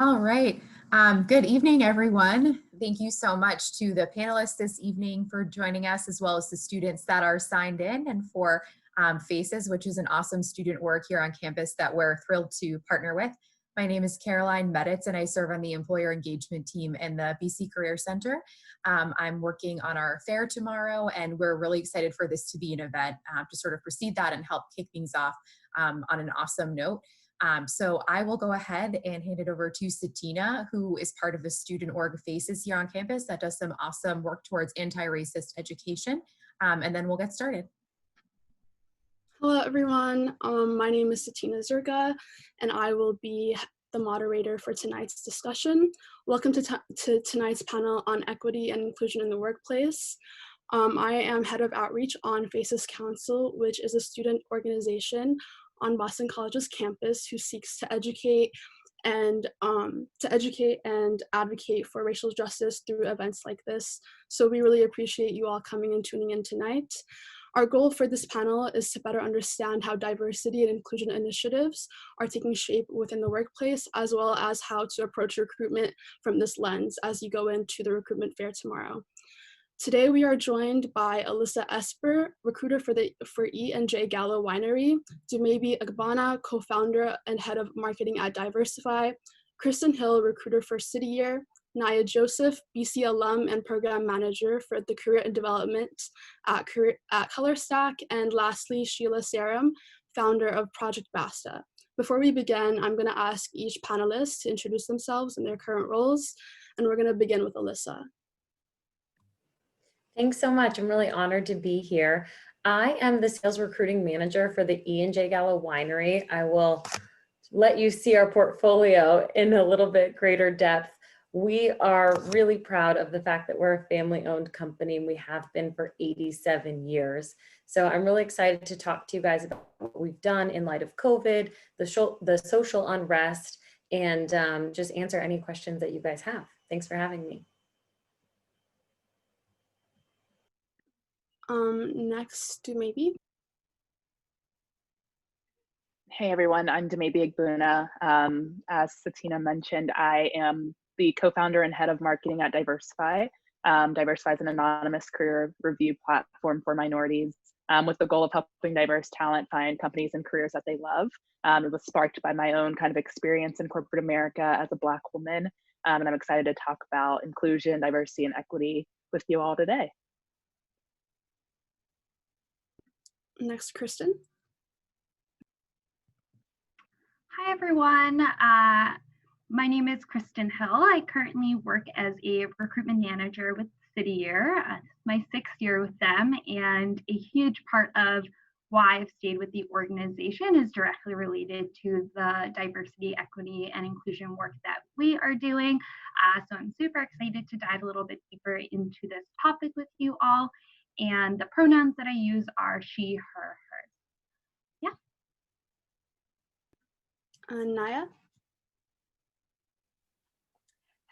All right. Good evening, everyone. Thank you so much to the panelists this evening for joining us, as well as the students that are signed in, and for FACES, which is an awesome student org here on campus that we're thrilled to partner with. My name is Caroline Meditts, and I serve on the employer engagement team in the BC Career Center. I'm working on our fair tomorrow, and we're really excited for this to be an event to sort of precede that and help kick things off on an awesome note. So I will go ahead and hand it over to Satina, who is part of the student org FACES here on campus that does some awesome work towards anti-racist education. And then we'll get started. Hello, everyone. My name is Satina Zerga, and I will be the moderator for tonight's discussion. Welcome to tonight's panel on equity and inclusion in the workplace. I am head of outreach on FACES Council, which is a student organization on Boston College's campus who seeks to educate and advocate for racial justice through events like this. So we really appreciate you all coming and tuning in tonight. Our goal for this panel is to better understand how diversity and inclusion initiatives are taking shape within the workplace, as well as how to approach recruitment from this lens as you go into the recruitment fair tomorrow. Today, we are joined by Alyssa Esper, recruiter for E&J Gallo Winery, Dumebi Agbana, co-founder and head of marketing at Diversify, Kristen Hill, recruiter for City Year, Naya Joseph, BC alum and program manager for the Career and Development at ColorStack, and lastly, Sheila Saram, founder of Project Basta. Before we begin, I'm going to ask each panelist to introduce themselves and their current roles, and we're going to begin with Alyssa. Thanks so much. I'm really honored to be here. I am the sales recruiting manager for the E&J Gallo Winery. I will let you see our portfolio in a little bit greater depth. We are really proud of the fact that we're a family-owned company, and we have been for 87 years. So I'm really excited to talk to you guys about what we've done in light of COVID, the social unrest, and just answer any questions that you guys have. Thanks for having me. Next, Dumebi. Hey everyone, I'm Dumebi Agbana. As Satina mentioned, I am the co-founder and head of marketing at Diversify. Diversify is an anonymous career review platform for minorities with the goal of helping diverse talent find companies and careers that they love. It was sparked by my own kind of experience in corporate America as a Black woman, and I'm excited to talk about inclusion, diversity, and equity with you all today. Next, Kristen. Hi, everyone. My name is Kristen Hill. I currently work as a recruitment manager with City Year. My 6th year with them, and a huge part of why I've stayed with the organization is directly related to the diversity, equity, and inclusion work that we are doing. So I'm super excited to dive a little bit deeper into this topic with you all. And the pronouns that I use are she, her, hers. Yeah. Naya.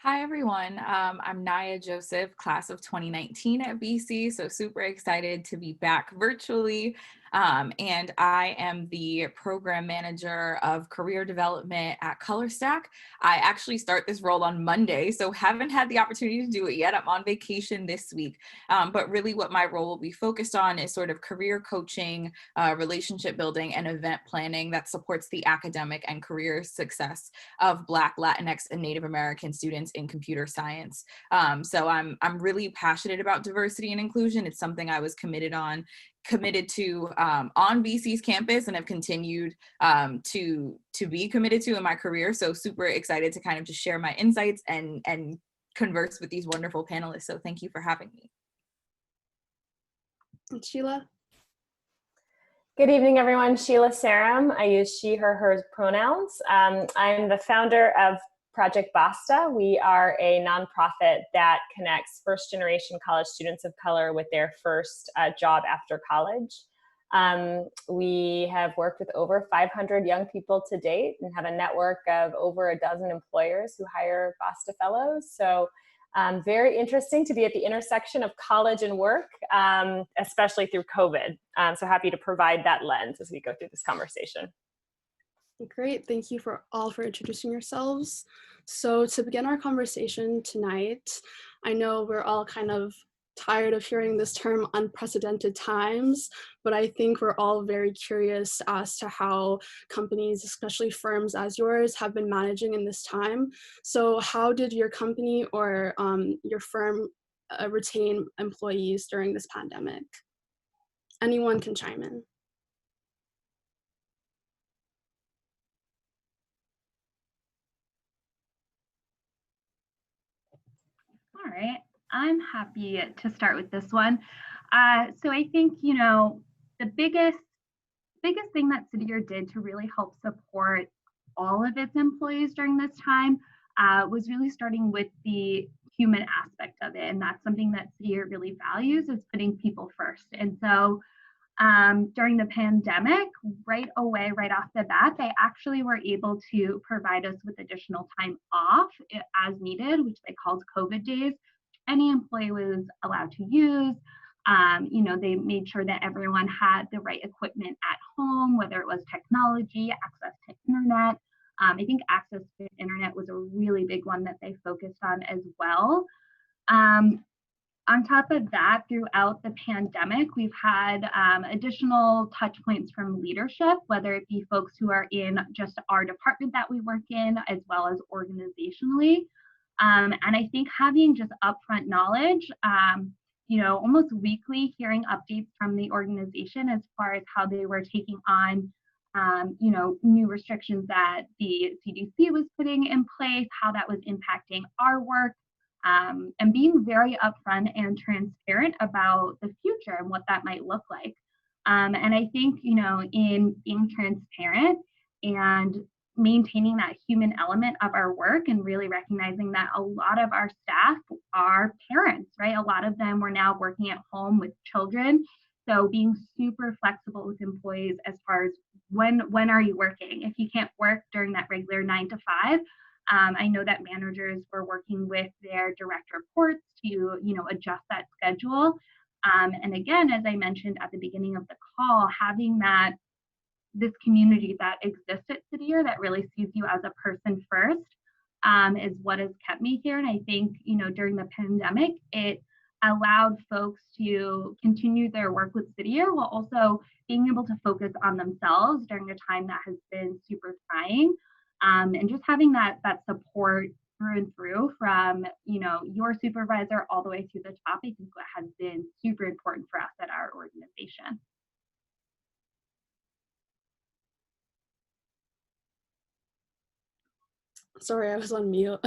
Hi, everyone. I'm Naya Joseph, class of 2019 at BC, so super excited to be back virtually. And I am the program manager of career development at ColorStack. I actually start this role on Monday, so haven't had the opportunity to do it yet. I'm on vacation this week, but really what my role will be focused on is sort of career coaching, relationship building, and event planning that supports the academic and career success of Black, Latinx, and Native American students in computer science. So I'm really passionate about diversity and inclusion. It's something I was committed to on BC's campus and have continued to be committed to in my career. So super excited to kind of just share my insights and converse with these wonderful panelists. So thank you for having me. And Sheila. Good evening, everyone. Sheila Saram. I use she, her, hers pronouns. I'm the founder of Project Basta. We are a nonprofit that connects first-generation college students of color with their first job after college. We have worked with over 500 young people to date and have a network of over a dozen employers who hire Basta Fellows. So very interesting to be at the intersection of college and work, especially through COVID. So happy to provide that lens as we go through this conversation. Great, thank you for introducing yourselves. So to begin our conversation tonight, I know we're all kind of tired of hearing this term unprecedented times, but I think we're all very curious as to how companies, especially firms as yours, have been managing in this time. So how did your company or your firm retain employees during this pandemic? Anyone can chime in. All right, I'm happy to start with this one. So I think, the biggest thing that City Year did to really help support all of its employees during this time was really starting with the human aspect of it. And that's something that City Year really values, is putting people first. And so during the pandemic, right away, right off the bat, they actually were able to provide us with additional time off as needed, which they called COVID days. Any employee was allowed to use. They made sure that everyone had the right equipment at home, whether it was technology, access to internet. I think access to internet was a really big one that they focused on as well. On top of that, throughout the pandemic, we've had additional touch points from leadership, whether it be folks who are in just our department that we work in, as well as organizationally. And I think having just upfront knowledge, almost weekly hearing updates from the organization as far as how they were taking on, new restrictions that the CDC was putting in place, how that was impacting our work. And being very upfront and transparent about the future and what that might look like. And I think, in being transparent and maintaining that human element of our work and really recognizing that a lot of our staff are parents, right? A lot of them were now working at home with children. So being super flexible with employees as far as when are you working? If you can't work during that regular 9 to 5, I know that managers were working with their direct reports to, adjust that schedule. And again, as I mentioned at the beginning of the call, having this community that exists at City Year that really sees you as a person first is what has kept me here. And I think, during the pandemic, it allowed folks to continue their work with City Year while also being able to focus on themselves during a time that has been super trying. And just having that support through and through from, your supervisor all the way through the top, I think what has been super important for us at our organization. Sorry, I was on mute.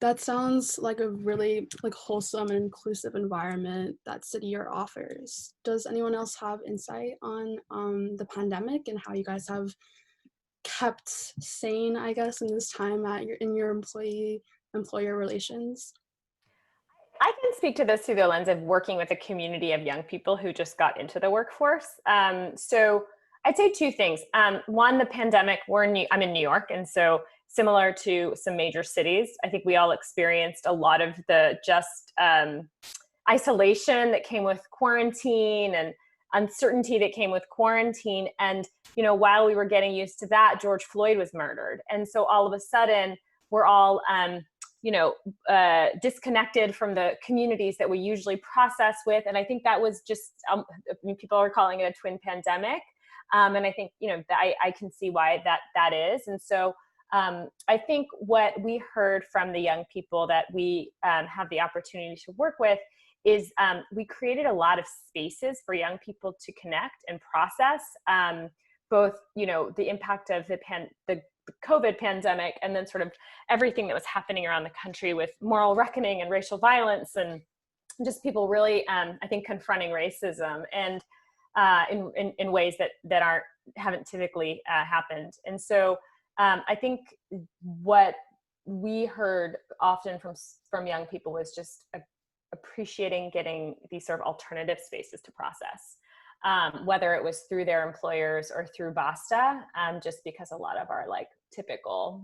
That sounds like a really wholesome and inclusive environment that City Year offers. Does anyone else have insight on the pandemic and how you guys have kept sane, I guess, in this time in your employer relations? I can speak to this through the lens of working with a community of young people who just got into the workforce. So I'd say two things. One, the pandemic, I'm in New York, and so similar to some major cities, I think we all experienced a lot of the just isolation that came with quarantine and uncertainty that came with quarantine. And, while we were getting used to that, George Floyd was murdered. And so all of a sudden, we're all, disconnected from the communities that we usually process with. And I think that was just, people are calling it a twin pandemic. And I think, I can see why that is. And so I think what we heard from the young people that we have the opportunity to work with is we created a lot of spaces for young people to connect and process both, the impact of the COVID pandemic and then sort of everything that was happening around the country with moral reckoning and racial violence and just people really, I think, confronting racism and in ways that haven't typically happened. And so I think what we heard often from young people was just appreciating getting these sort of alternative spaces to process, whether it was through their employers or through BASTA, just because a lot of our typical,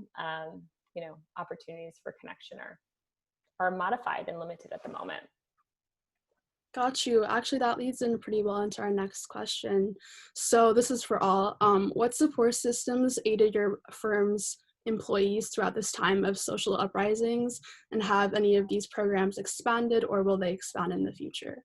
opportunities for connection are modified and limited at the moment. Got you. Actually, that leads in pretty well into our next question. So this is for all. What support systems aided your firm's employees throughout this time of social uprisings? And have any of these programs expanded, or will they expand in the future?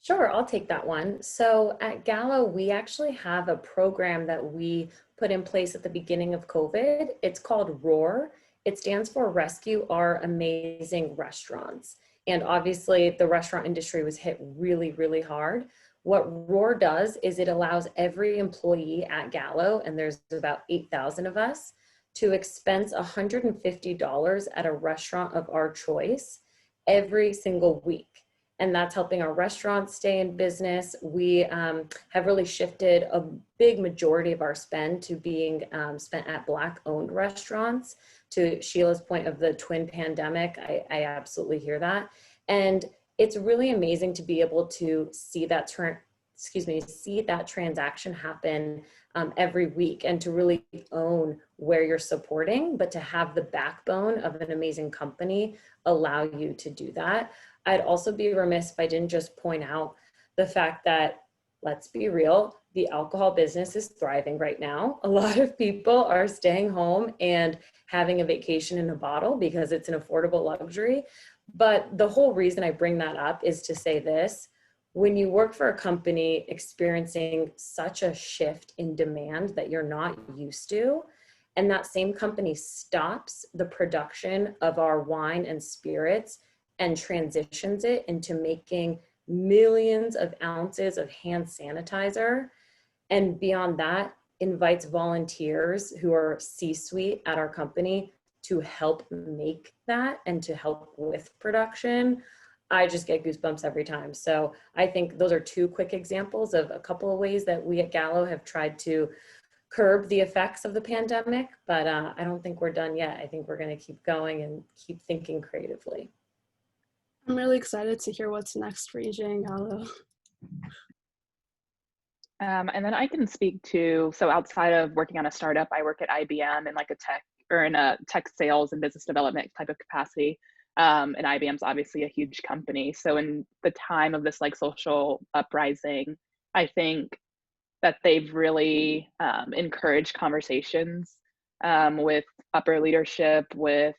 Sure, I'll take that one. So at Gallo, we actually have a program that we put in place at the beginning of COVID. It's called ROAR. It stands for Rescue Our Amazing Restaurants. And obviously the restaurant industry was hit really, really hard. What ROAR does is it allows every employee at Gallo, and there's about 8,000 of us, to expense $150 at a restaurant of our choice every single week. And that's helping our restaurants stay in business. We have really shifted a big majority of our spend to being spent at Black-owned restaurants. To Sheila's point of the twin pandemic, I absolutely hear that. And it's really amazing to be able to see that transaction happen every week, and to really own where you're supporting, but to have the backbone of an amazing company allow you to do that. I'd also be remiss if I didn't just point out the fact that, let's be real, the alcohol business is thriving right now. A lot of people are staying home and having a vacation in a bottle because it's an affordable luxury. But the whole reason I bring that up is to say this: when you work for a company experiencing such a shift in demand that you're not used to, and that same company stops the production of our wine and spirits and transitions it into making millions of ounces of hand sanitizer, and beyond that, invites volunteers who are C-suite at our company to help make that and to help with production, I just get goosebumps every time. So I think those are two quick examples of a couple of ways that we at Gallo have tried to curb the effects of the pandemic, but I don't think we're done yet. I think we're going to keep going and keep thinking creatively. I'm really excited to hear what's next for EJ and Gallo. And then I can speak to, so outside of working on a startup, I work at IBM in like a tech, or in a tech sales and business development type of capacity. And IBM's obviously a huge company. So in the time of this like social uprising, I think that they've really encouraged conversations with upper leadership, with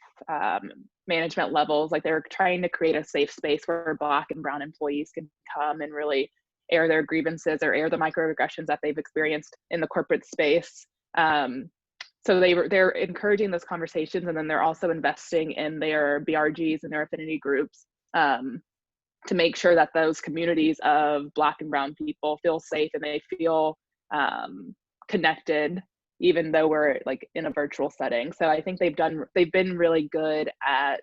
management levels. Like they're trying to create a safe space where Black and Brown employees can come and really air their grievances or air the microaggressions that they've experienced in the corporate space. So they're encouraging those conversations, and then they're also investing in their BRGs and their affinity groups to make sure that those communities of Black and Brown people feel safe and they feel connected, even though we're like in a virtual setting. So I think they've been really good at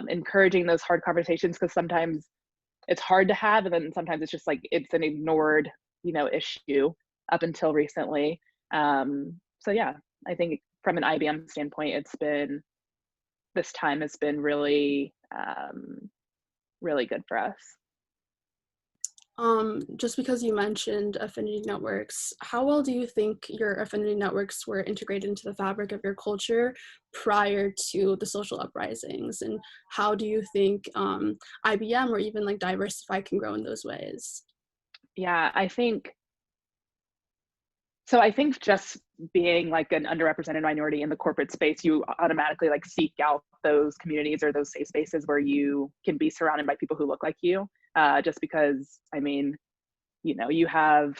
encouraging those hard conversations, because sometimes it's hard to have, and then sometimes it's just like it's an ignored, issue up until recently. So yeah, I think from an IBM standpoint, this time has been really, really good for us. Just because you mentioned affinity networks, how well do you think your affinity networks were integrated into the fabric of your culture prior to the social uprisings? And how do you think IBM or even like Diversify can grow in those ways? Yeah, I think just being like an underrepresented minority in the corporate space, you automatically like seek out those communities or those safe spaces where you can be surrounded by people who look like you. Just because, I mean, you have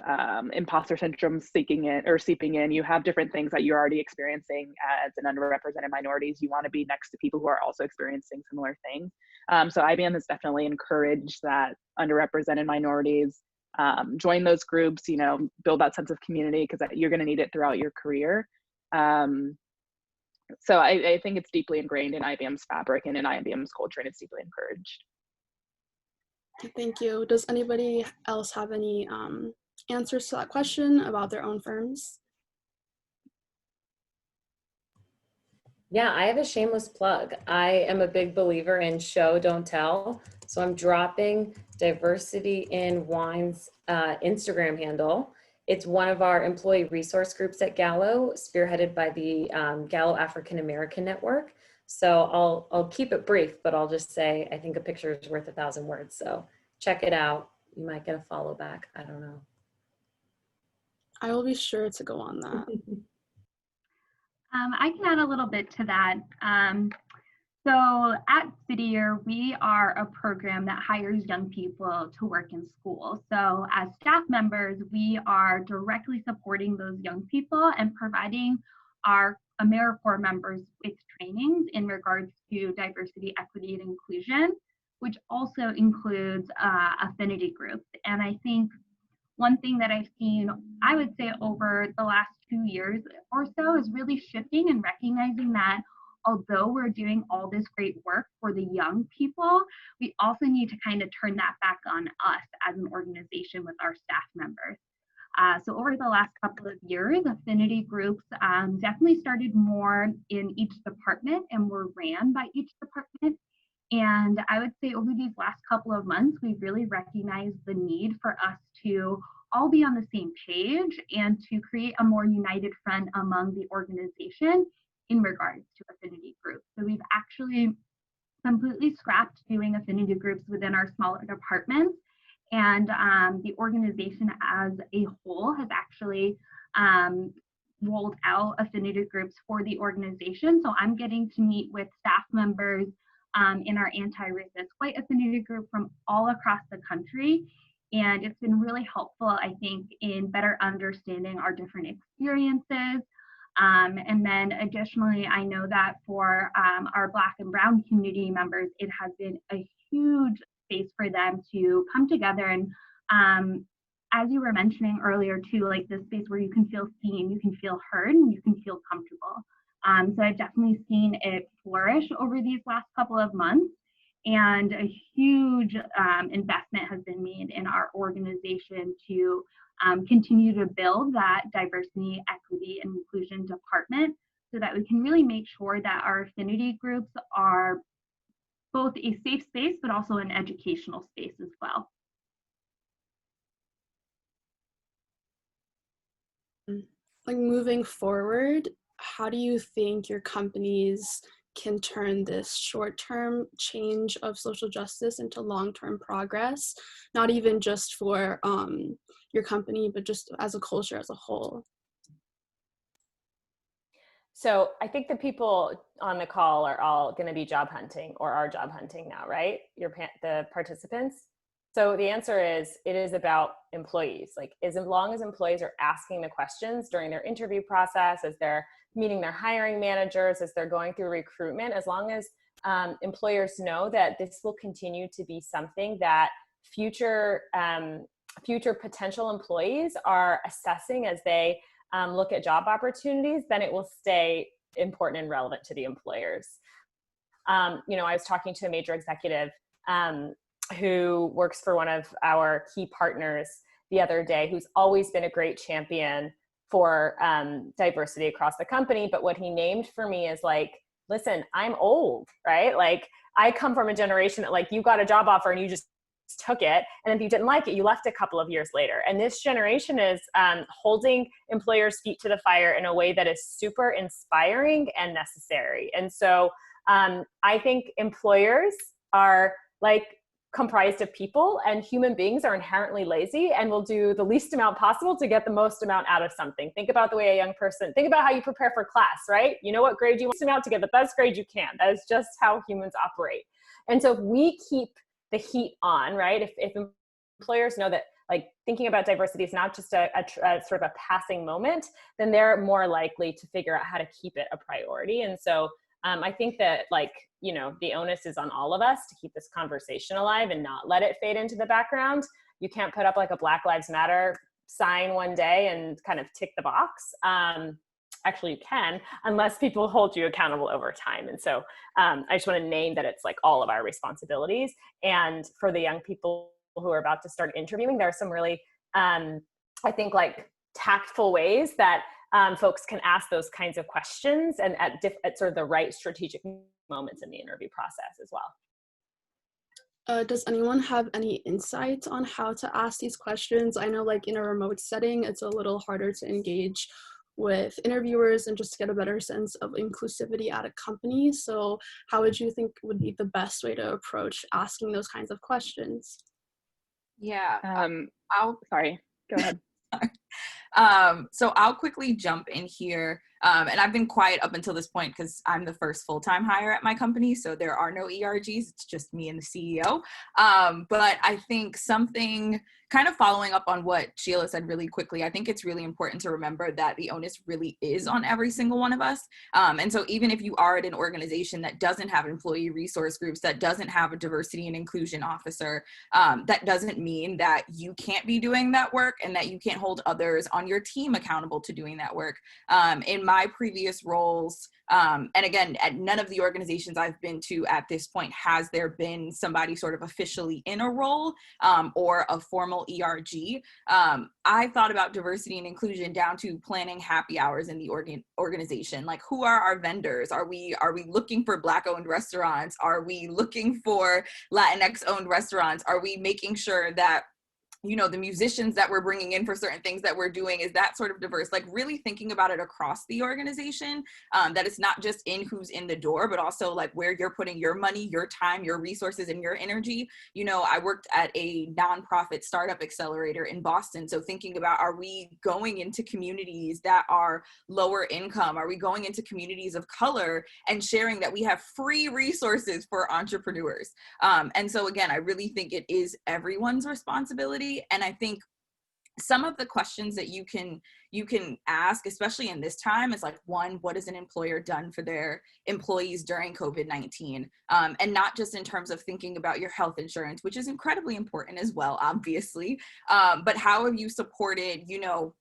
imposter syndrome seeping in, you have different things that you're already experiencing as an underrepresented minorities. You want to be next to people who are also experiencing similar things. So IBM has definitely encouraged that underrepresented minorities join those groups, build that sense of community, because you're going to need it throughout your career. So I think it's deeply ingrained in IBM's fabric and in IBM's culture, and it's deeply encouraged. Thank you. Does anybody else have any answers to that question about their own firms? Yeah, I have a shameless plug. I am a big believer in show, don't tell. So I'm dropping Diversity in Wine's Instagram handle. It's one of our employee resource groups at Gallo, spearheaded by the Gallo African American Network. So I'll keep it brief, but I'll just say, I think a picture is worth 1,000 words. So check it out. You might get a follow back. I don't know. I will be sure to go on that. I can add a little bit to that. So at City Year, we are a program that hires young people to work in school. So as staff members, we are directly supporting those young people and providing our AmeriCorps members with trainings in regards to diversity, equity, and inclusion, which also includes affinity groups. And I think one thing that I've seen, I would say over the last 2 years or so, is really shifting and recognizing that although we're doing all this great work for the young people, we also need to kind of turn that back on us as an organization with our staff members. So over the last couple of years, affinity groups definitely started more in each department and were ran by each department. And I would say over these last couple of months, we've really recognized the need for us to all be on the same page and to create a more united front among the organization in regards to affinity groups. So we've actually completely scrapped doing affinity groups within our smaller departments. And the organization as a whole has actually rolled out affinity groups for the organization. So I'm getting to meet with staff members in our anti-racist white affinity group from all across the country. And it's been really helpful, I think, in better understanding our different experiences. And then additionally, I know that for our Black and Brown community members, it has been a huge space for them to come together. And as you were mentioning earlier too, like this space where you can feel seen, you can feel heard, and you can feel comfortable. So I've definitely seen it flourish over these last couple of months, and a huge investment has been made in our organization to continue to build that diversity, equity, and inclusion department so that we can really make sure that our affinity groups are both a safe space, but also an educational space as well. Like moving forward, how do you think your companies can turn this short-term change of social justice into long-term progress, not even just for your company, but just as a culture as a whole? So I think the people on the call are all going to be job hunting or are job hunting now, right? The participants. So the answer is, it is about employees. Like as long as employees are asking the questions during their interview process, as they're meeting their hiring managers, as they're going through recruitment, as long as employers know that this will continue to be something that future potential employees are assessing as they look at job opportunities, then it will stay important and relevant to the employers. I was talking to a major executive who works for one of our key partners the other day, who's always been a great champion for diversity across the company. But what he named for me is like, listen, I'm old, right? Like I come from a generation that like you got a job offer and you just took it. And if you didn't like it, you left a couple of years later. And this generation is holding employers' feet to the fire in a way that is super inspiring and necessary. And so I think employers are like comprised of people, and human beings are inherently lazy and will do the least amount possible to get the most amount out of something. Think about the way a young person, think about how you prepare for class, right? You know what grade you want to get the best grade you can. That is just how humans operate. And so if we keep the heat on, right? If employers know that like thinking about diversity is not just a sort of a passing moment, then they're more likely to figure out how to keep it a priority. And so I think that the onus is on all of us to keep this conversation alive and not let it fade into the background. You can't put up like a Black Lives Matter sign one day and kind of tick the box. Actually, you can, unless people hold you accountable over time. And so I just want to name that it's like all of our responsibilities. And for the young people who are about to start interviewing, there are some really, I think, like tactful ways that folks can ask those kinds of questions and at sort of the right strategic moments in the interview process as well. Does anyone have any insights on how to ask these questions? I know like in a remote setting, it's a little harder to engage with interviewers and just to get a better sense of inclusivity at a company. So how would you think would be the best way to approach asking those kinds of questions? Yeah, Sorry, go ahead. So I'll quickly jump in here. And I've been quiet up until this point because I'm the first full-time hire at my company. So there are no ERGs. It's just me and the CEO. But I think something kind of following up on what Sheila said really quickly, I think it's really important to remember that the onus really is on every single one of us. And so even if you are at an organization that doesn't have employee resource groups, that doesn't have a diversity and inclusion officer, that doesn't mean that you can't be doing that work and that you can't hold others on your team accountable to doing that work. In my previous roles, and again, at none of the organizations I've been to at this point has there been somebody sort of officially in a role or a formal ERG. I thought about diversity and inclusion down to planning happy hours in the organization. Like, who are our vendors? Are we looking for Black-owned restaurants? Are we looking for Latinx-owned restaurants? Are we making sure that, you know, the musicians that we're bringing in for certain things that we're doing, is that sort of diverse? Like, really thinking about it across the organization, that it's not just in who's in the door, but also like where you're putting your money, your time, your resources, and your energy. You know, I worked at a nonprofit startup accelerator in Boston. So thinking about, are we going into communities that are lower income? Are we going into communities of color and sharing that we have free resources for entrepreneurs? And so again, I really think it is everyone's responsibility. And I think some of the questions that you can ask, especially in this time, is like, one, what has an employer done for their employees during COVID-19? And not just in terms of thinking about your health insurance, which is incredibly important as well, obviously, but how have you supported, you know,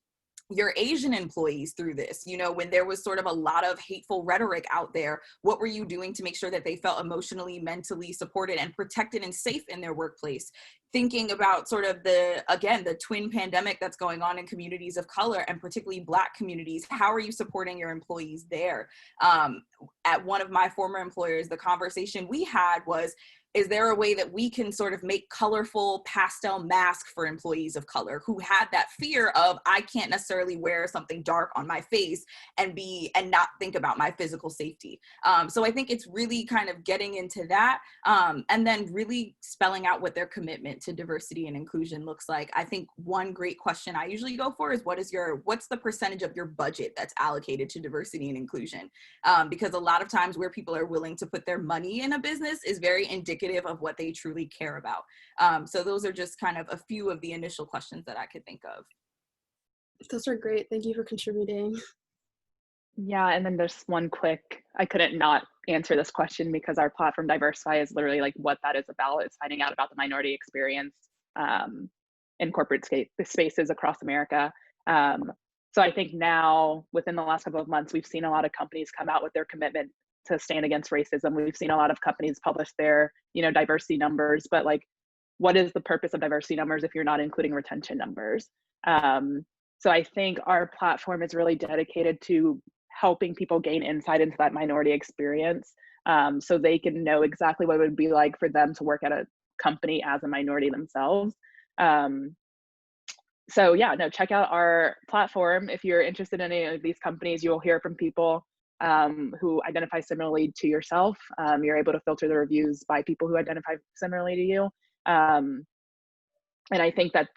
your Asian employees through this? You know, when there was sort of a lot of hateful rhetoric out there, what were you doing to make sure that they felt emotionally, mentally supported and protected and safe in their workplace? Thinking about sort of the twin pandemic that's going on in communities of color and particularly Black communities, how are you supporting your employees there? At one of my former employers, the conversation we had was, is there a way that we can sort of make colorful pastel masks for employees of color who had that fear of, I can't necessarily wear something dark on my face and not think about my physical safety. So I think it's really kind of getting into that, and then really spelling out what their commitment to diversity and inclusion looks like. I think one great question I usually go for is, what's the percentage of your budget that's allocated to diversity and inclusion? Because a lot of times where people are willing to put their money in a business is very indicative of what they truly care about. So those are just kind of a few of the initial questions that I could think of. Those are great. Thank you for contributing. Yeah, and then there's one quick, I couldn't not answer this question because our platform Diversify is literally like what that is about. It's finding out about the minority experience in corporate spaces across America. So I think now within the last couple of months, we've seen a lot of companies come out with their commitment to stand against racism. We've seen a lot of companies publish their, you know, diversity numbers, but like, what is the purpose of diversity numbers if you're not including retention numbers? So I think our platform is really dedicated to helping people gain insight into that minority experience, so they can know exactly what it would be like for them to work at a company as a minority themselves. So yeah, no, check out our platform. If you're interested in any of these companies, you'll hear from people who identify similarly to yourself. You're able to filter the reviews by people who identify similarly to you. And I think that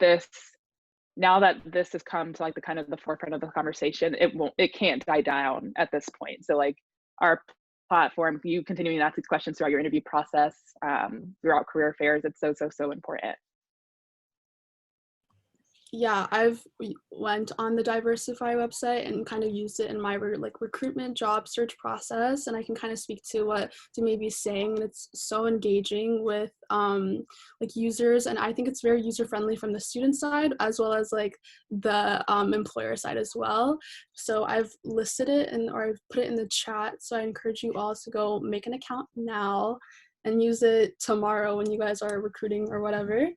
now that this has come to like the kind of the forefront of the conversation, it can't die down at this point. So like our platform, you continuing to ask these questions throughout your interview process, throughout career fairs, it's so important. Yeah, I've went on the Diversify website and kind of used it in my recruitment job search process, and I can kind of speak to what Dumaybe's saying, and it's so engaging with like users, and I think it's very user friendly from the student side as well as like the employer side as well. So I've listed it or I've put it in the chat, so I encourage you all to go make an account now and use it tomorrow when you guys are recruiting or whatever.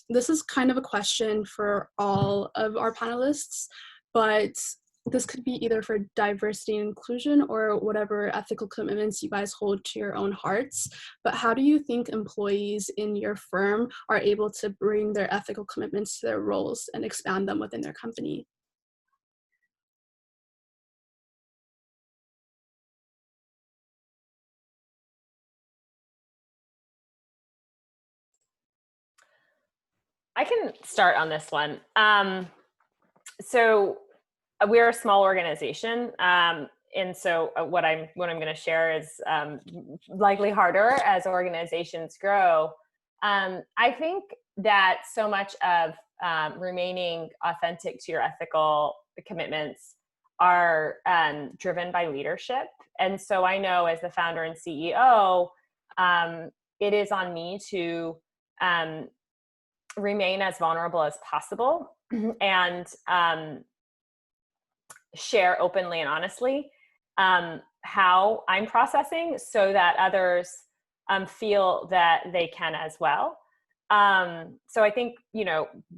This is kind of a question for all of our panelists, but this could be either for diversity and inclusion or whatever ethical commitments you guys hold to your own hearts. But how do you think employees in your firm are able to bring their ethical commitments to their roles and expand them within their company? I can start on this one. So we're a small organization. And so what I'm going to share is likely harder as organizations grow. I think that so much of remaining authentic to your ethical commitments are driven by leadership. And so I know as the founder and CEO, it is on me to remain as vulnerable as possible and share openly and honestly how I'm processing so that others feel that they can as well. So I think,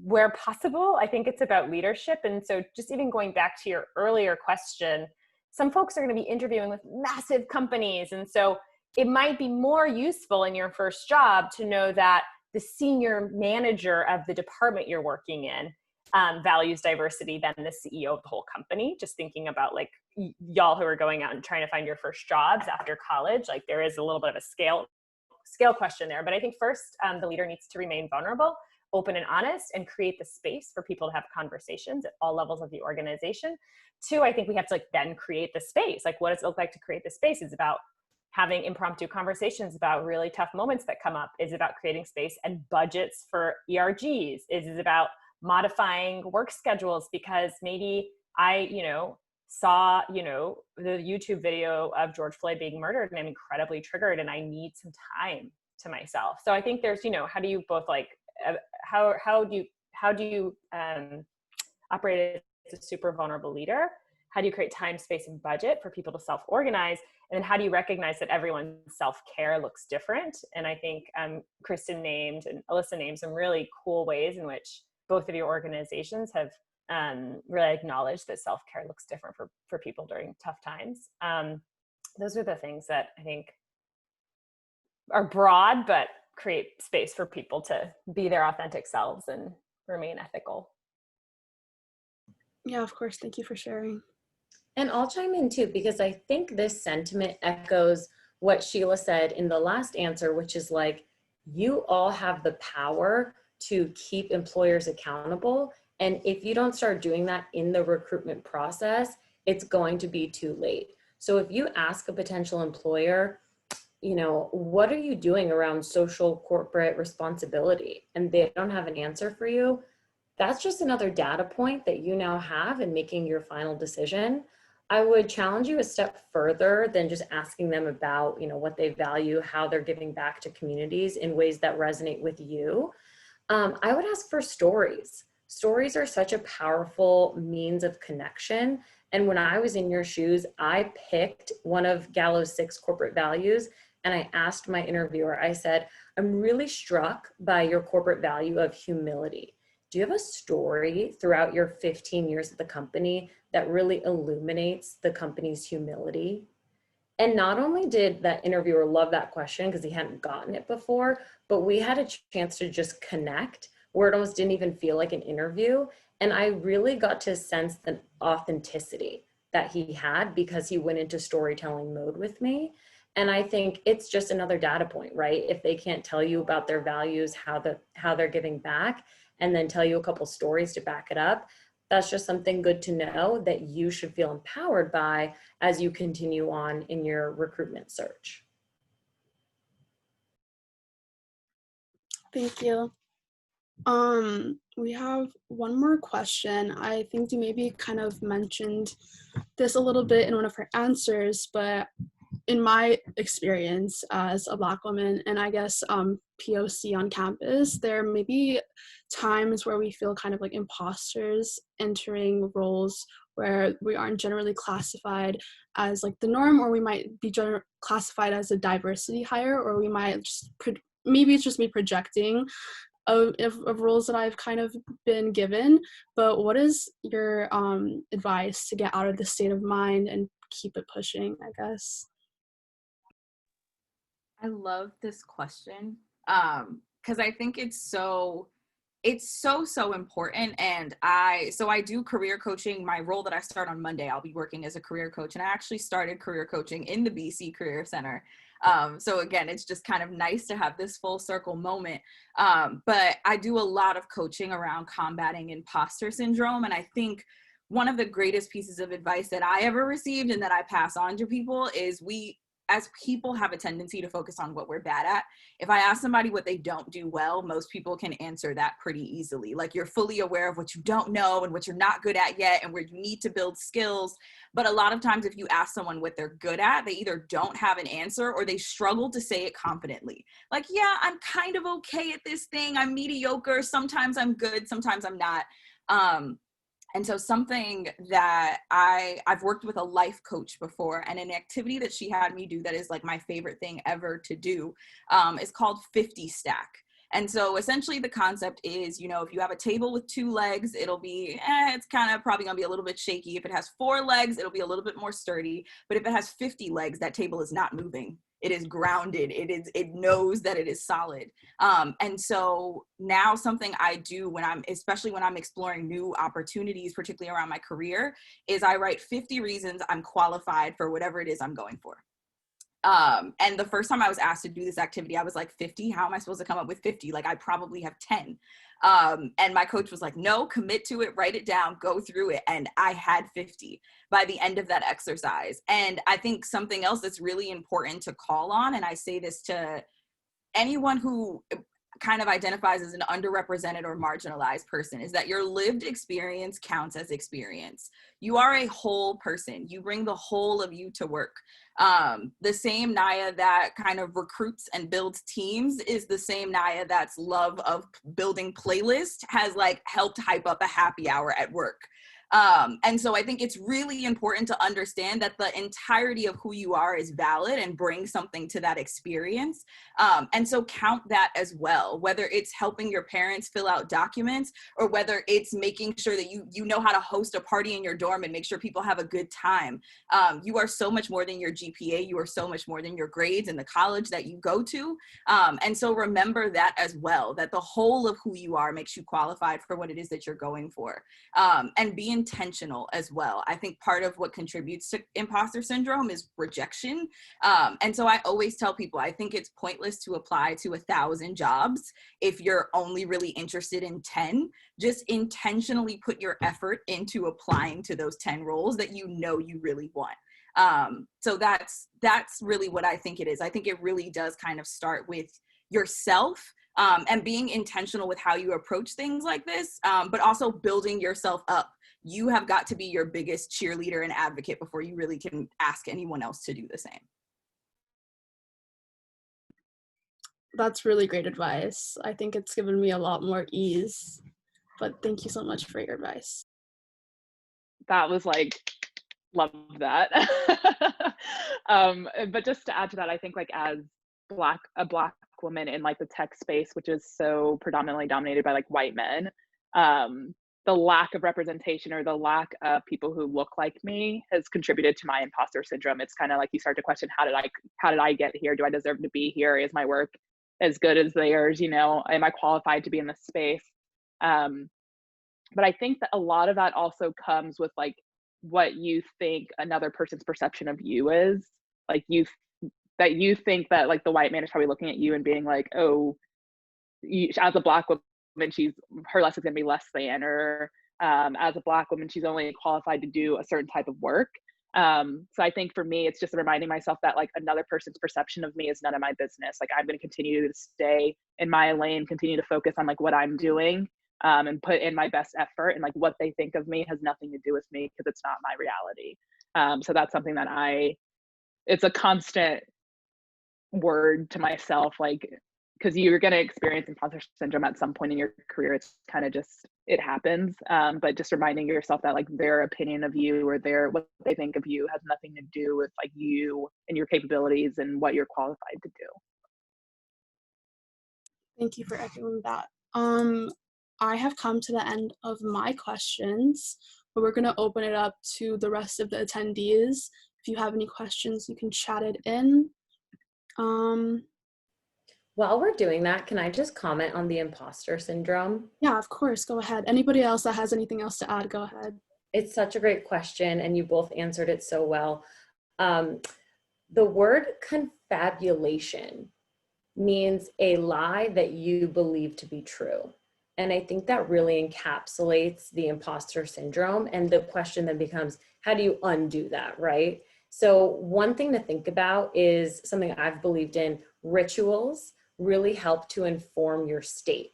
where possible, I think it's about leadership. And so just even going back to your earlier question, some folks are going to be interviewing with massive companies. And so it might be more useful in your first job to know that the senior manager of the department you're working in values diversity than the CEO of the whole company. Just thinking about like y'all who are going out and trying to find your first jobs after college, like there is a little bit of a scale question there. But I think first, the leader needs to remain vulnerable, open and honest, and create the space for people to have conversations at all levels of the organization. Two, I think we have to then create the space. Like, what does it look like to create the space? It's about having impromptu conversations about really tough moments that come up. Is about creating space and budgets for ERGs. Is about modifying work schedules because maybe I, saw, the YouTube video of George Floyd being murdered and I'm incredibly triggered and I need some time to myself. So I think there's, how do you both how do you operate as a super vulnerable leader? How do you create time, space, and budget for people to self-organize? And then how do you recognize that everyone's self-care looks different? And I think Kristen named and Alyssa named some really cool ways in which both of your organizations have really acknowledged that self-care looks different for people during tough times. Those are the things that I think are broad, but create space for people to be their authentic selves and remain ethical. Yeah, of course. Thank you for sharing. And I'll chime in too, because I think this sentiment echoes what Sheila said in the last answer, which is like, you all have the power to keep employers accountable. And if you don't start doing that in the recruitment process, it's going to be too late. So if you ask a potential employer, what are you doing around social corporate responsibility? And they don't have an answer for you. That's just another data point that you now have in making your final decision. I would challenge you a step further than just asking them about, what they value, how they're giving back to communities in ways that resonate with you. I would ask for stories. Stories are such a powerful means of connection. And when I was in your shoes, I picked one of Gallo's 6 corporate values. And I asked my interviewer, I said, I'm really struck by your corporate value of humility. Do you have a story throughout your 15 years at the company that really illuminates the company's humility? And not only did that interviewer love that question because he hadn't gotten it before, but we had a chance to just connect where it almost didn't even feel like an interview. And I really got to sense the authenticity that he had because he went into storytelling mode with me. And I think it's just another data point, right? If they can't tell you about their values, how they're giving back, and then tell you a couple stories to back it up, that's just something good to know that you should feel empowered by as you continue on in your recruitment search. Thank you. We have one more question. I think you maybe kind of mentioned this a little bit in one of her answers, but in my experience as a Black woman and I guess POC on campus, there may be times where we feel kind of like imposters entering roles where we aren't generally classified as like the norm, or we might be classified as a diversity hire, or we might just maybe it's just me projecting of roles that I've kind of been given. But what is your advice to get out of this state of mind and keep it pushing, I guess? I love this question because I think it's so important. And I do career coaching. My role that I start on Monday, I'll be working as a career coach, and I actually started career coaching in the BC Career Center. So again, it's just kind of nice to have this full circle moment. But I do a lot of coaching around combating imposter syndrome. And I think one of the greatest pieces of advice that I ever received and that I pass on to people is we, as people, have a tendency to focus on what we're bad at. If I ask somebody what they don't do well, most people can answer that pretty easily. Like, you're fully aware of what you don't know and what you're not good at yet and where you need to build skills. But a lot of times if you ask someone what they're good at, they either don't have an answer or they struggle to say it confidently. Like, yeah, I'm kind of okay at this thing. I'm mediocre. Sometimes I'm good. Sometimes I'm not. And so something that I've worked with a life coach before, and an activity that she had me do that is like my favorite thing ever to do is called 50 stack. And so essentially the concept is, you know, if you have a table with 2 legs, it'll be, it's kind of probably gonna be a little bit shaky. If it has 4 legs, it'll be a little bit more sturdy. But if it has 50 legs, that table is not moving. It is grounded. It knows that it is solid. And so now something I do especially when I'm exploring new opportunities, particularly around my career, is I write 50 reasons I'm qualified for whatever it is I'm going for. And the first time I was asked to do this activity, I was like, 50? How am I supposed to come up with 50? Like, I probably have 10. And my coach was like, no, commit to it, write it down, go through it. And I had 50 by the end of that exercise. And I think something else that's really important to call on, and I say this to anyone who kind of identifies as an underrepresented or marginalized person, is that your lived experience counts as experience. You are a whole person. You bring the whole of you to work. The same Naya that kind of recruits and builds teams is the same Naya that's love of building playlists has like helped hype up a happy hour at work. And so I think it's really important to understand that the entirety of who you are is valid and bring something to that experience. And so count that as well, whether it's helping your parents fill out documents or whether it's making sure that you know how to host a party in your dorm and make sure people have a good time. You are so much more than your GPA. You are so much more than your grades and the college that you go to. And so remember that as well, that the whole of who you are makes you qualified for what it is that you're going for. And be intentional as well. I think part of what contributes to imposter syndrome is rejection. And so I always tell people, I think it's pointless to apply to 1,000 jobs if you're only really interested in 10. Just intentionally put your effort into applying to those 10 roles that you know you really want. So that's really what I think it is. I think it really does kind of start with yourself, and being intentional with how you approach things like this, but also building yourself up. You have got to be your biggest cheerleader and advocate before you really can ask anyone else to do the same. That's really great advice. I think it's given me a lot more ease, but thank you so much for your advice. That was like, love that. But just to add to that, I think like as a Black woman in like the tech space, which is so predominantly dominated by like white men, the lack of representation or the lack of people who look like me has contributed to my imposter syndrome. It's kind of like you start to question, how did I get here? Do I deserve to be here? Is my work as good as theirs? You know, am I qualified to be in this space? But I think that a lot of that also comes with like what you think another person's perception of you is. Like you think that like the white man is probably looking at you and being like, oh, as a Black woman, her lessons gonna be less than, or as a Black woman, she's only qualified to do a certain type of work. So I think for me, it's just reminding myself that like another person's perception of me is none of my business. Like I'm going to continue to stay in my lane, continue to focus on like what I'm doing, and put in my best effort, and like what they think of me has nothing to do with me because it's not my reality. So that's something that it's a constant word to myself, like, because you're going to experience imposter syndrome at some point in your career. It's kind of just, it happens. But just reminding yourself that like their opinion of you or what they think of you has nothing to do with like you and your capabilities and what you're qualified to do. Thank you for echoing that. I have come to the end of my questions, but we're going to open it up to the rest of the attendees. If you have any questions, you can chat it in. While we're doing that, can I just comment on the imposter syndrome? Yeah, of course. Go ahead. Anybody else that has anything else to add, go ahead. It's such a great question, and you both answered it so well. The word confabulation means a lie that you believe to be true. And I think that really encapsulates the imposter syndrome. And the question then becomes, how do you undo that, right? So one thing to think about is something I've believed in: rituals really help to inform your state.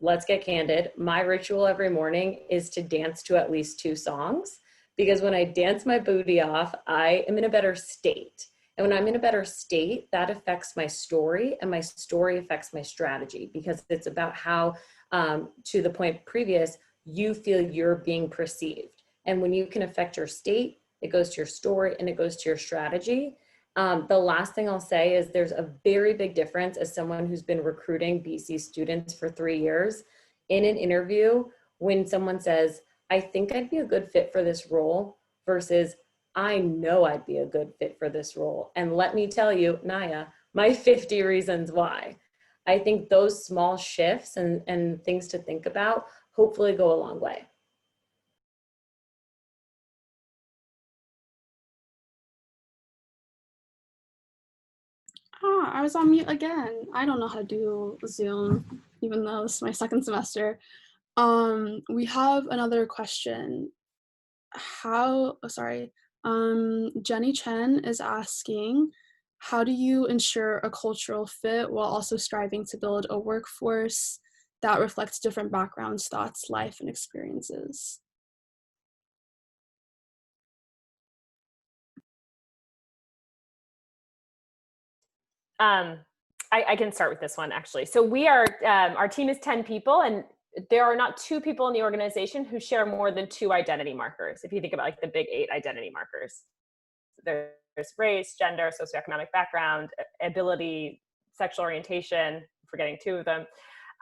Let's get candid. My ritual every morning is to dance to at least 2 songs, because when I dance my booty off, I am in a better state. And when I'm in a better state, that affects my story, and my story affects my strategy, because it's about how, to the point previous, you feel you're being perceived. And when you can affect your state, it goes to your story and it goes to your strategy. The last thing I'll say is there's a very big difference, as someone who's been recruiting BC students for 3 years, in an interview, when someone says, I think I'd be a good fit for this role, versus I know I'd be a good fit for this role. And let me tell you, Naya, my 50 reasons why. I think those small shifts and things to think about hopefully go a long way. I was on mute again. I don't know how to do Zoom, even though this is my 2nd semester. We have another question. Jenny Chen is asking, how do you ensure a cultural fit while also striving to build a workforce that reflects different backgrounds, thoughts, life, and experiences? I can start with this one, actually. So we are, our team is 10 people, and there are not 2 people in the organization who share more than 2 identity markers. If you think about like the big 8 identity markers, there's race, gender, socioeconomic background, ability, sexual orientation, forgetting 2 of them.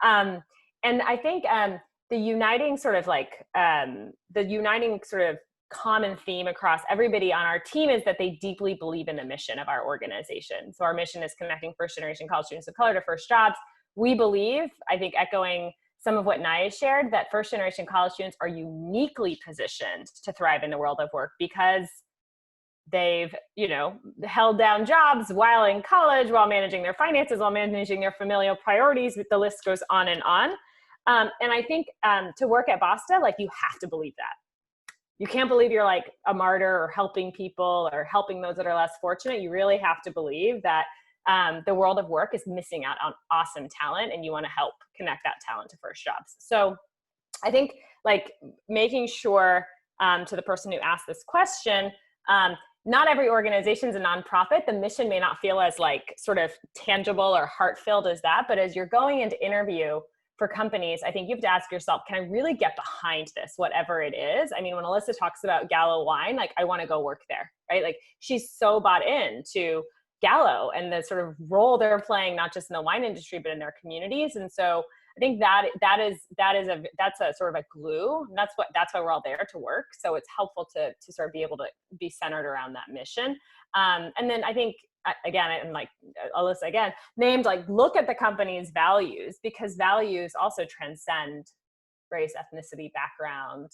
And I think the uniting sort of common theme across everybody on our team is that they deeply believe in the mission of our organization. So our mission is connecting first-generation college students of color to first jobs. We believe, I think echoing some of what Naya shared, that first-generation college students are uniquely positioned to thrive in the world of work because they've, held down jobs while in college, while managing their finances, while managing their familial priorities. The list goes on and on. And I think to work at Basta, like, you have to believe that. You can't believe you're like a martyr or helping people or helping those that are less fortunate. You really have to believe that the world of work is missing out on awesome talent, and you want to help connect that talent to first jobs. So I think like making sure to the person who asked this question, not every organization is a nonprofit. The mission may not feel as like sort of tangible or heart-filled as that, but as you're going into interview for companies, I think you have to ask yourself, can I really get behind this, whatever it is? I mean, when Alyssa talks about Gallo Wine, like, I want to go work there, right? Like, she's so bought into Gallo and the sort of role they're playing, not just in the wine industry, but in their communities. And so I think that's a sort of a glue. And that's why we're all there to work. So it's helpful to sort of be able to be centered around that mission. And then I think, again, and like Alyssa again named, like, look at the company's values, because values also transcend race, ethnicity, background.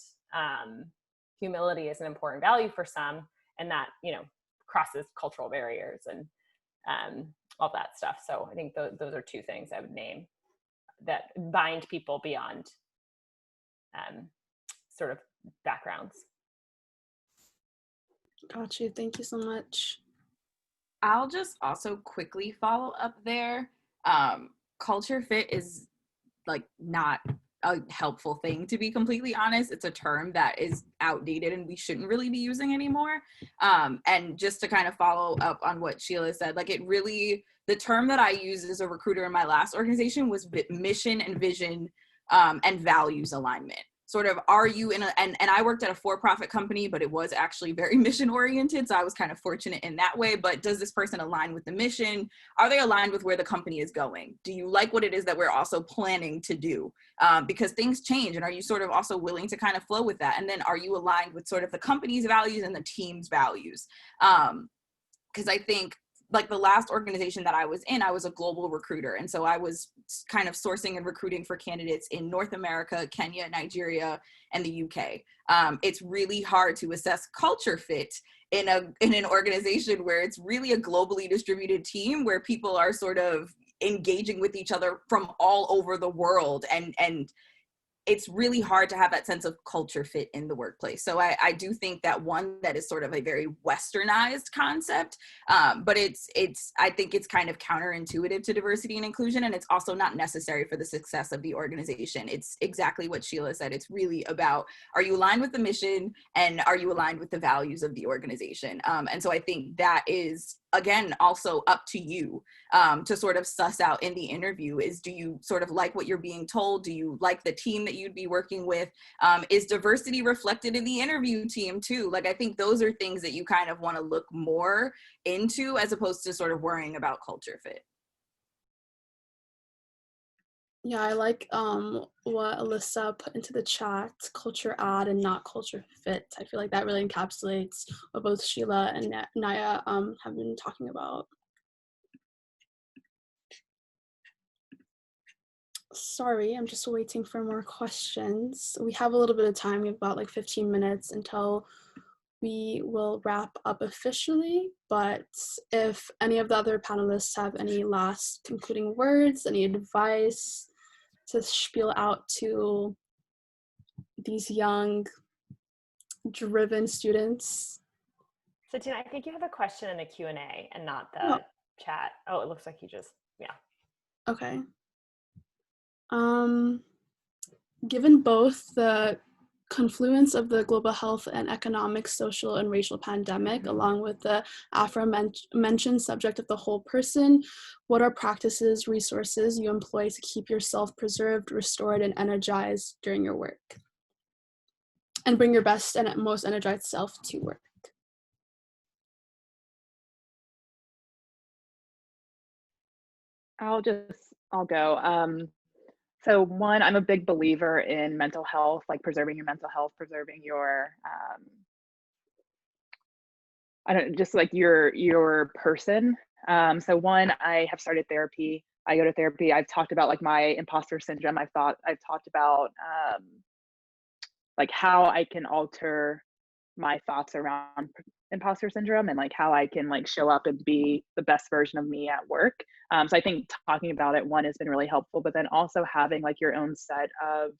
Humility is an important value for some, and that, crosses cultural barriers and all that stuff. So I think those are 2 things I would name that bind people beyond sort of backgrounds. Got you. Thank you so much. I'll just also quickly follow up there. Culture fit is like not a helpful thing, to be completely honest. It's a term that is outdated and we shouldn't really be using anymore. And just to kind of follow up on what Sheila said, like, the term that I used as a recruiter in my last organization was mission and vision and values alignment. Sort of, are you in and I worked at a for-profit company, but it was actually very mission oriented. So I was kind of fortunate in that way. But does this person align with the mission? Are they aligned with where the company is going? Do you like what it is that we're also planning to do? Because things change, and are you sort of also willing to kind of flow with that? And then are you aligned with sort of the company's values and the team's values? Because I think like the last organization that I was in, I was a global recruiter. And so I was kind of sourcing and recruiting for candidates in North America, Kenya, Nigeria, and the UK. It's really hard to assess culture fit in an organization where it's really a globally distributed team, where people are sort of engaging with each other from all over the world, and it's really hard to have that sense of culture fit in the workplace. So I do think that one, that is sort of a very westernized concept, but I think it's kind of counterintuitive to diversity and inclusion, and it's also not necessary for the success of the organization. It's exactly what Sheila said. It's really about, are you aligned with the mission, and are you aligned with the values of the organization? And so I think that is, again, also up to you to sort of suss out in the interview. Is, do you sort of like what you're being told? Do you like the team that you'd be working with? Is diversity reflected in the interview team too? Like, I think those are things that you kind of want to look more into, as opposed to sort of worrying about culture fit. Yeah, I like what Alyssa put into the chat, culture add and not culture fit. I feel like that really encapsulates what both Sheila and Naya have been talking about. Sorry, I'm just waiting for more questions. We have a little bit of time. We have about like 15 minutes until we will wrap up officially, but if any of the other panelists have any last concluding words, any advice to spiel out to these young, driven students. So Tina, I think you have a question in the Q&A and not the chat. Oh, it looks like you just, yeah. Okay. Given both the confluence of the global health and economic, social, and racial pandemic, along with the aforementioned subject of the whole person, what are practices, resources you employ to keep yourself preserved, restored, and energized during your work? And bring your best and most energized self to work. I'll go. So one, I'm a big believer in mental health, like preserving your mental health, preserving your, just like your person. So one, I have started therapy. I go to therapy. I've talked about like my imposter syndrome. I've talked about like how I can alter my thoughts around imposter syndrome, and like how I can like show up and be the best version of me at work. So I think talking about it, one, has been really helpful, but then also having like your own set of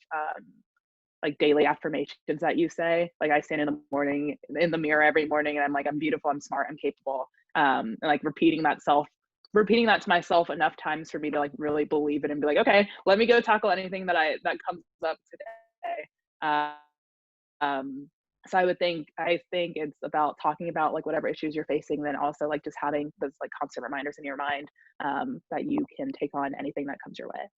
like daily affirmations that you say. Like, I stand in the morning in the mirror every morning and I'm like, I'm beautiful, I'm smart, I'm capable. And like repeating that to myself enough times for me to like really believe it and be like, okay, let me go tackle anything that comes up today. So I think it's about talking about like whatever issues you're facing, then also like just having those like constant reminders in your mind that you can take on anything that comes your way.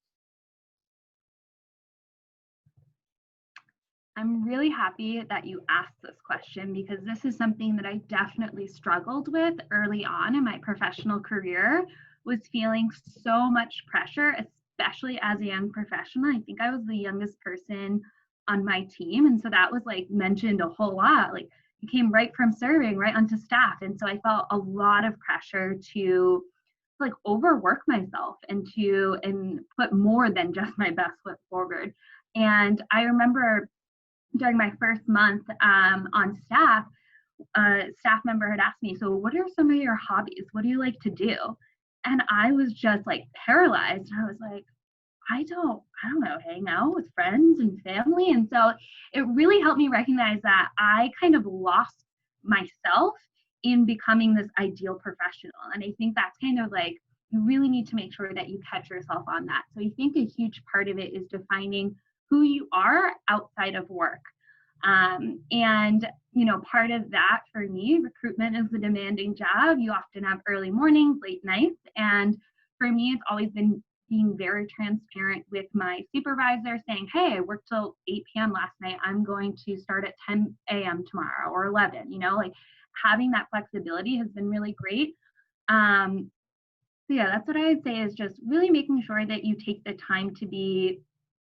I'm really happy that you asked this question, because this is something that I definitely struggled with early on in my professional career, was feeling so much pressure, especially as a young professional. I think I was the youngest person on my team. And so that was like mentioned a whole lot. Like, you came right from serving right onto staff. And so I felt a lot of pressure to like overwork myself and put more than just my best foot forward. And I remember during my first month on staff, a staff member had asked me, so what are some of your hobbies? What do you like to do? And I was just like paralyzed. I was like, I don't know, hang out with friends and family. And so it really helped me recognize that I kind of lost myself in becoming this ideal professional. And I think that's kind of like, you really need to make sure that you catch yourself on that. So I think a huge part of it is defining who you are outside of work. And, you know, part of that for me, recruitment is a demanding job. You often have early mornings, late nights. And for me, it's always been being very transparent with my supervisor, saying, hey, I worked till 8 p.m. last night. I'm going to start at 10 a.m. tomorrow or 11, you know, like having that flexibility has been really great. So yeah, that's what I would say, is just really making sure that you take the time to be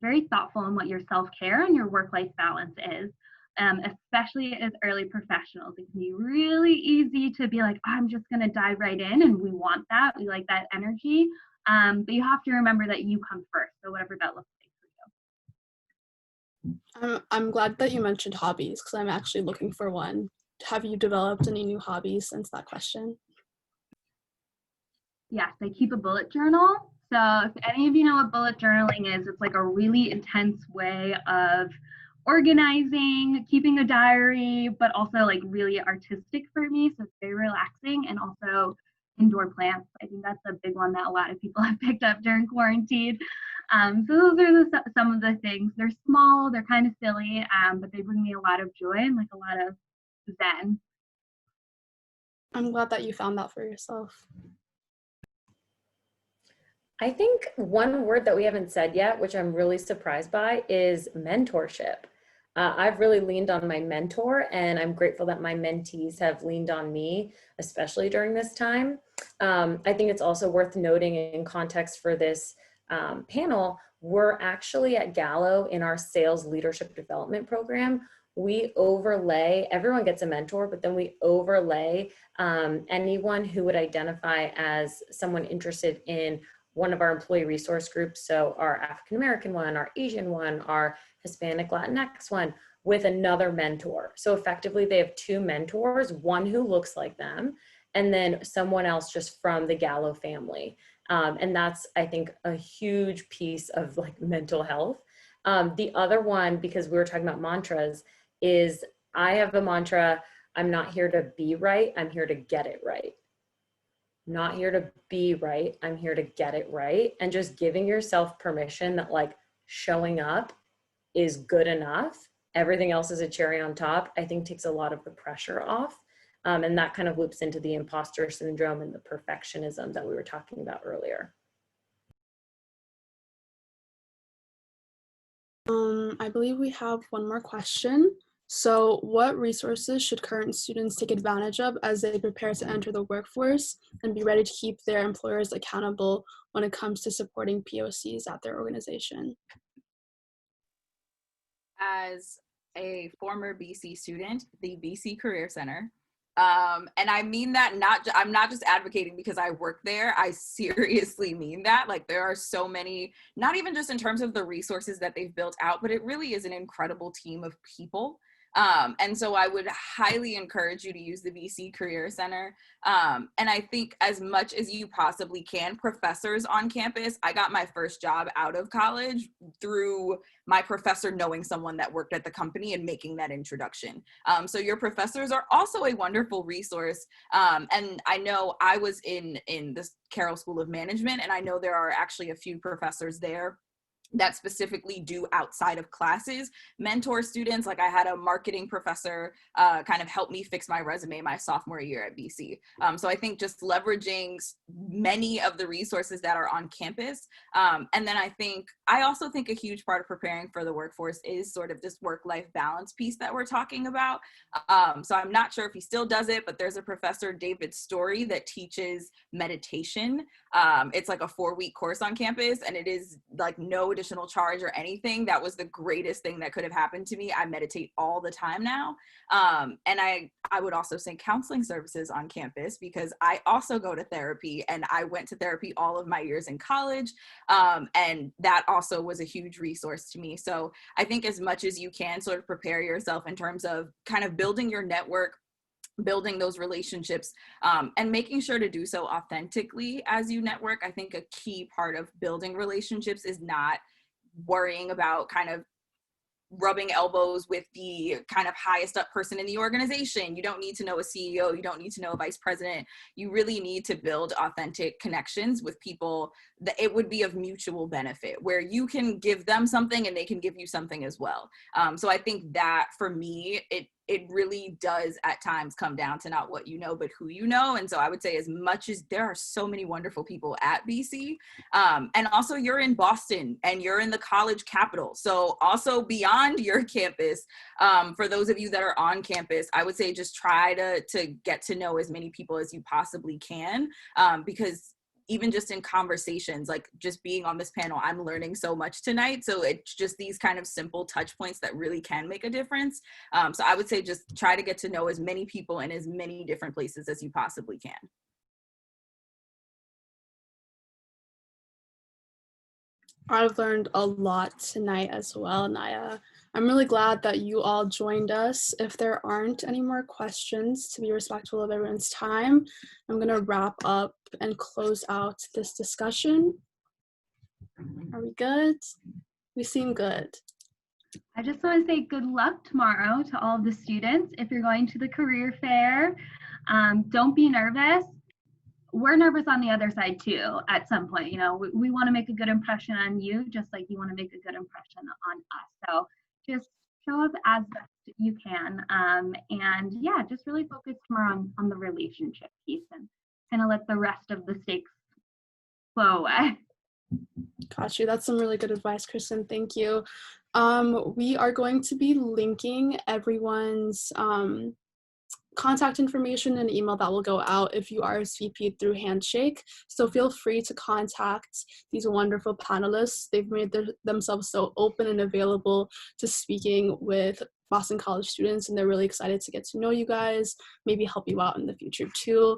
very thoughtful in what your self-care and your work-life balance is. especially as early professionals. It can be really easy to be like, oh, I'm just going to dive right in, and we want that. We like that energy. But you have to remember that you come first, so whatever that looks like for you. I'm glad that you mentioned hobbies because I'm actually looking for one. Have you developed any new hobbies since that question? Yes, I keep a bullet journal. So if any of you know what bullet journaling is, it's like a really intense way of organizing, keeping a diary, but also like really artistic for me. So it's very relaxing, and also indoor plants. I think that's a big one that a lot of people have picked up during quarantine. So those are some of the things. They're small, they're kind of silly, but they bring me a lot of joy and like a lot of zen. I'm glad that you found that for yourself. I think one word that we haven't said yet, which I'm really surprised by, is mentorship. I've really leaned on my mentor, and I'm grateful that my mentees have leaned on me, especially during this time. I think it's also worth noting in context for this panel, we're actually at Gallo in our sales leadership development program. We overlay, everyone gets a mentor, but then we overlay anyone who would identify as someone interested in one of our employee resource groups, so our African American one, our Asian one, our Hispanic Latinx one, with another mentor. So effectively they have two mentors, one who looks like them, and then someone else just from the Gallo family. And that's, I think, a huge piece of like mental health. The other one, because we were talking about mantras, is I have a mantra, I'm not here to be right, I'm here to get it right. Not here to be right, I'm here to get it right. And just giving yourself permission that like showing up is good enough. Everything else is a cherry on top, I think takes a lot of the pressure off. And that kind of loops into the imposter syndrome and the perfectionism that we were talking about earlier. I believe we have one more question. So what resources should current students take advantage of as they prepare to enter the workforce and be ready to keep their employers accountable when it comes to supporting POCs at their organization? As a former BC student, the BC Career Center, and I mean that I'm not just advocating because I work there. I seriously mean that. Like there are so many, not even just in terms of the resources that they've built out, but it really is an incredible team of people. And so I would highly encourage you to use the BC Career Center. And I think as much as you possibly can, professors on campus, I got my first job out of college through my professor knowing someone that worked at the company and making that introduction. So your professors are also a wonderful resource. And I know I was in the Carroll School of Management, and I know there are actually a few professors there that specifically do outside of classes mentor students. Like I had a marketing professor kind of help me fix my resume my sophomore year at BC. So I think just leveraging many of the resources that are on campus. And then I also think a huge part of preparing for the workforce is sort of this work-life balance piece that we're talking about. So I'm not sure if he still does it, but there's a professor, David Story, that teaches meditation. It's like a 4-week course on campus, and it is like no additional charge or anything. That was the greatest thing that could have happened to me. I meditate all the time now. And I would also say counseling services on campus, because I also go to therapy, and I went to therapy all of my years in college. And that also was a huge resource to me. So I think as much as you can sort of prepare yourself in terms of kind of building your network, building those relationships, and making sure to do so authentically as you network. I think a key part of building relationships is not worrying about kind of rubbing elbows with the kind of highest up person in the organization. You don't need to know a CEO. You don't need to know a vice president. You really need to build authentic connections with people that it would be of mutual benefit, where you can give them something and they can give you something as well. So I think that for me, it really does at times come down to not what you know, but who you know. And so I would say, as much as there are so many wonderful people at BC, and also you're in Boston and you're in the college capital. So also beyond your campus, for those of you that are on campus, I would say just try to get to know as many people as you possibly can, because even just in conversations, like just being on this panel, I'm learning so much tonight. So it's just these kind of simple touch points that really can make a difference. So I would say just try to get to know as many people in as many different places as you possibly can. I've learned a lot tonight as well, Naya. I'm really glad that you all joined us. If there aren't any more questions, to be respectful of everyone's time, I'm going to wrap up and close out this discussion. Are we good? We seem good. I just want to say good luck tomorrow to all of the students. If you're going to the career fair, don't be nervous. We're nervous on the other side too at some point. You know, we want to make a good impression on you, just like you want to make a good impression on us. So just show up as best you can. And yeah, just really focus more on the relationship piece and kind of let the rest of the stakes flow away. Got you. That's some really good advice, Kristen. Thank you. We are going to be linking everyone's contact information and email that will go out if you RSVP'd through Handshake. So feel free to contact these wonderful panelists. They've made themselves so open and available to speaking with Boston College students, and they're really excited to get to know you guys, maybe help you out in the future too.